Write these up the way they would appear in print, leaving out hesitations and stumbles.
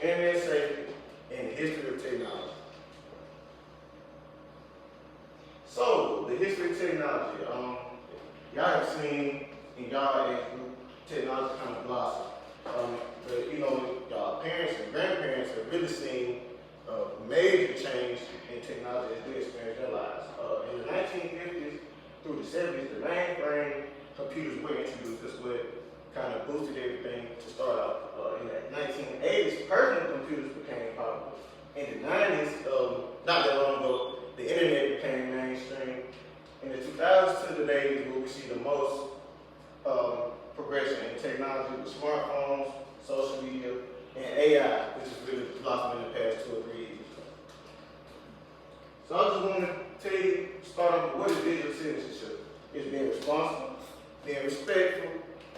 internet safety, and the history of technology. So, the history of technology. Y'all have seen in y'all age group technology kind of blossom. But y'all parents and grandparents have really seen a major change in technology as they experience their lives. In the 1950s through the 70s, the mainframe computers were introduced. That's what kind of boosted everything to start out. In the 1980s, personal computers became popular. In the 90s, not that long ago, the internet became mainstream. In the 2000s to today is where we see the most progression in technology with smartphones, social media, and AI, which has really blossomed in the past 2 or 3 years. So I just want to tell you, start off with what is digital citizenship. It's being responsible, being respectful,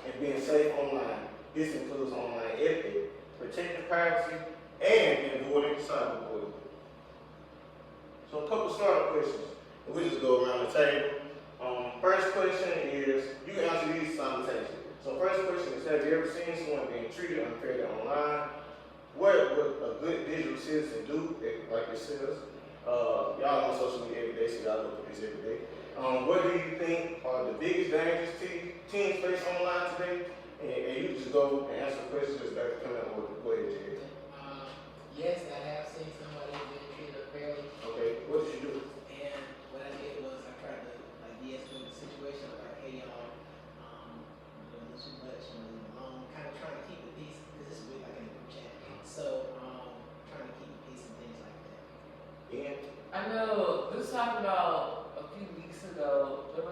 and being safe online. This includes online ethics, protecting privacy, and avoiding cyberbullying. So a couple startup questions, and we just go around the table. First question is, you can answer these simultaneously. So first question is, have you ever seen someone being treated unfairly online? What would a good digital citizen do, like yourselves? Y'all on social media every day, so y'all look at this every day. What do you think are the biggest dangers teens face online today? And you just go and answer questions just back to come out with the way it is. Yes, I have seen somebody being treated unfairly. Okay, what did you do? And what I did was I tried to de-escalate the situation. Like, hey y'all, you're doing too much, leave me alone. Kind of trying to keep the peace because this is really like in a group chat. So trying to keep the peace and things like that. Yeah. I know this talked about a few weeks ago. It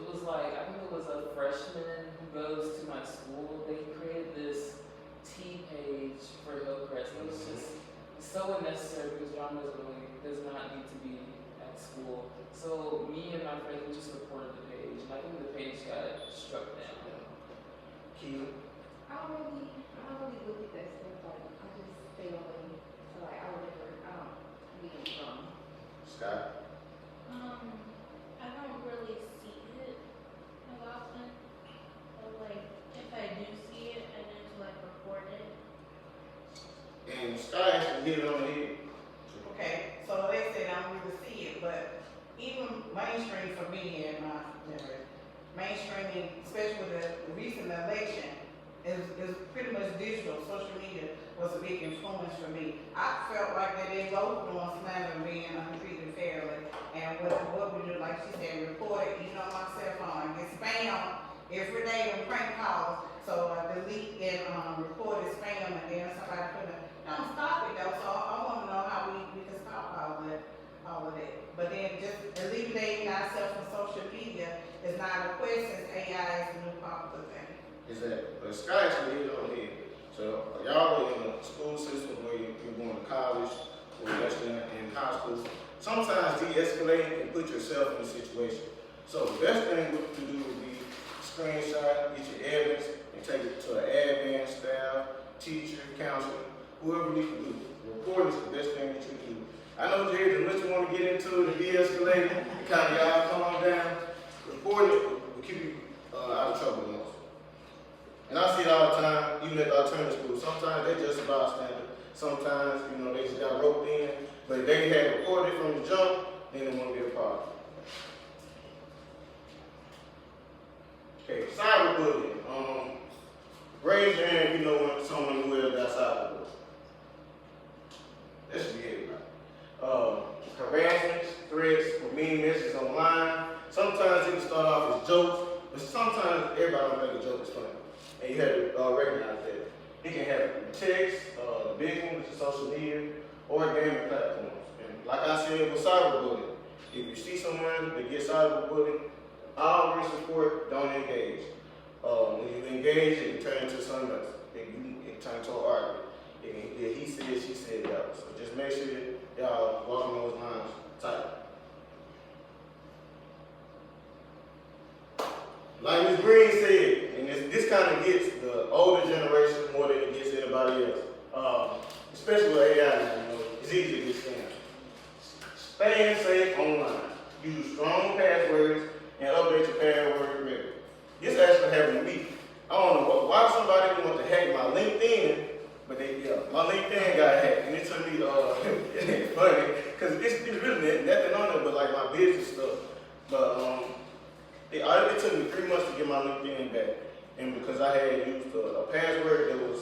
was like, I think it was a freshman who goes to my school. They created this tea page for Hillcrest. It was just so unnecessary because John does not need to be at school. So me and my friends, we just reported the page, and I think the page got struck down. Keely? I don't really look at that stuff. Like, I just stay away. So like, I don't be in trouble. Scott? I don't really see it as often. But like, if I do see it, I need to like report it. And Scott actually hit it on the head. Okay, so they said I don't really see it, but even mainstream for me and my mainstreaming, especially with the recent election, is pretty much digital. Social media was a big influence for me. I felt like that they both doing slamming me and untreated fairly. And what we do, like she said, report it, even on my cell phone. I get spam every day on prank calls. So I delete and report it spam, and then somebody put it. Don't stop it though. So I want to know how we can stop all of that. But then just eliminating ourselves from social media is not a question. AI is the new popular thing. Exactly. But Scott actually hit it on the head. So y'all are in the school system where you're going to college or actually in high school. Sometimes de-escalate and put yourself in a situation. So the best thing to do would be screenshot, get your evidence, and take it to an admin, staff, teacher, counselor, whoever you can do. Reporting is the best thing that you can do. I know, Jared, unless you want to get into it and de-escalate and kind of y'all calm down, reporting it will keep you out of trouble most. And I see it all the time, even at the alternative school. Sometimes they just about standard. Sometimes, they just got roped in. But if they had reported from the jump, then it won't be a problem. Okay, cyberbullying. Raise your hand if you know someone who has got cyberbullying. That should be it, right? Harassments, threats, or mean messages online. Sometimes it can start off as jokes, but sometimes everybody don't make a joke as funny. And you have to recognize that. It can happen through text, big one, which is social media, or gaming platforms. And like I said with cyberbullying, if you see someone that gets cyberbullied, always report, don't engage. When you engage, it can turn into something else. It can turn into an argument. He said, she said, y'all. So just make sure that y'all walking those lines tight. Like Ms. Green said, and this kind of gets the older generation more than it gets anybody else. Especially with AI, it's easy to get scammed. Staying safe online. Use strong passwords and update your password regularly. This actually happened to me. I don't know why somebody want to hack my LinkedIn But my LinkedIn got hacked, and it took me, it's funny, cause it's really nothing on there but like my business stuff. But it took me 3 months to get my LinkedIn back, and because I had used a password that was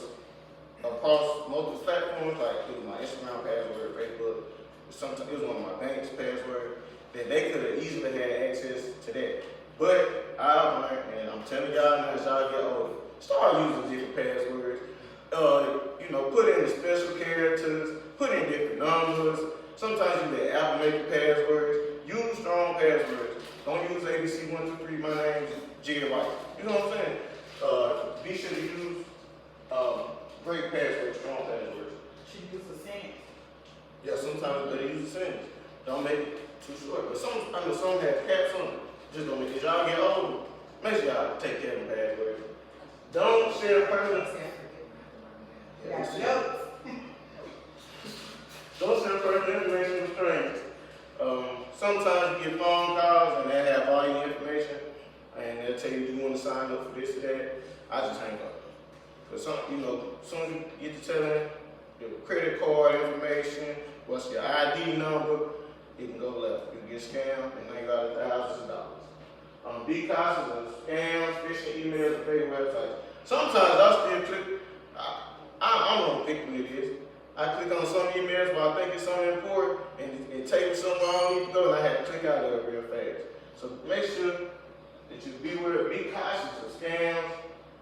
across multiple platforms, like it was my Instagram password, Facebook, sometimes it was one of my bank's password, that they could have easily had access to that. But I learned, and I'm telling y'all now, as y'all get older, start using different passwords. Put in the special characters, put in different numbers. Sometimes you let Apple make your passwords. Use strong passwords. Don't use ABC123. My name's Jerry White. You know what I'm saying? Be sure to use great passwords, strong passwords. Should use a sentence. Yeah, sometimes they use a sentence. Don't make it too short. But some have caps on it. Just don't make it. As y'all get older, make sure y'all take care of the passwords. Don't share personal. Got jokes. Don't share personal information with strangers. Sometimes you get phone calls and they have all your information, and they'll tell you want to sign up for this or that. I just hang up. Cause soon as you get to telling your credit card information, what's your ID number, it can go left. You can get scammed, and now you got thousands of dollars. Be cautious of scams, phishing emails, and fake websites. Sometimes I still click. I don't know pick what it is. I click on some emails where I think it's something important, and it takes me somewhere I don't need to go, and I had to click out of it real fast. So make sure that you be cautious of scams,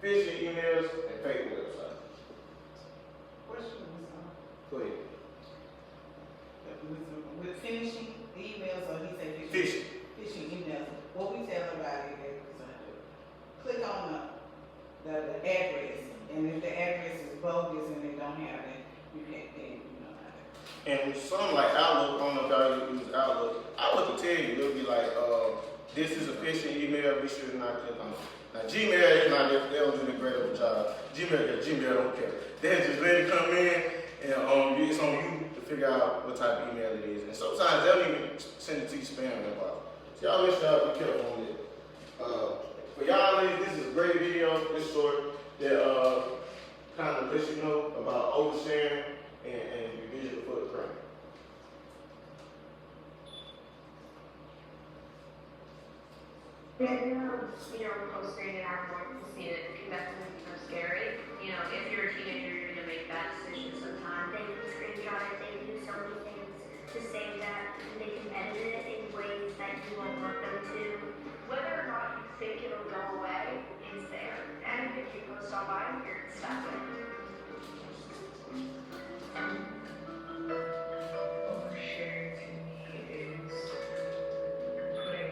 phishing emails, and fake websites. Question Go ahead. with finishing emails, or he said Phishing. phishing emails. What we tell everybody is click on the address, and if the address is bogus and they don't have it, you can't. And some like Outlook, I don't know if y'all use Outlook. Outlook will tell you, it'll be like, this is a phishing email, be sure to not click on it. Now Gmail is not, they don't do the great of a job. Gmail don't care. They just let it come in, and it's on you to figure out what type of email it is. And sometimes they'll even send it to your spam inbox. So y'all make sure y'all be careful on it. For y'all ladies, this is a great video, this short, that kind of lets you know about oversharing and your digital footprint. Posting and I want to see it because that's so scary. If you're a teenager, you're going to make that decision sometime. They can screenshot it, they can do so many things to save that, and they can edit it in ways that you won't want them to. Whether or not you think it'll go away is there. And if you post online, you're stuck with it. Oversharing to me is putting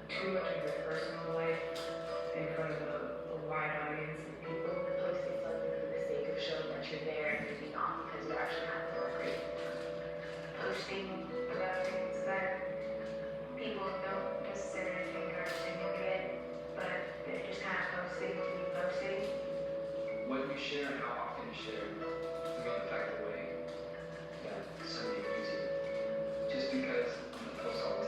too much of your personal life in front of a wide audience of people. Posting something for the sake of showing that you're there and maybe not because you actually have to work it. Posting about things that people don't necessarily think are significant, but they're just kind of posting to be posting. What you share and how often you share may affect the way that somebody views you. Just because I'm gonna post all the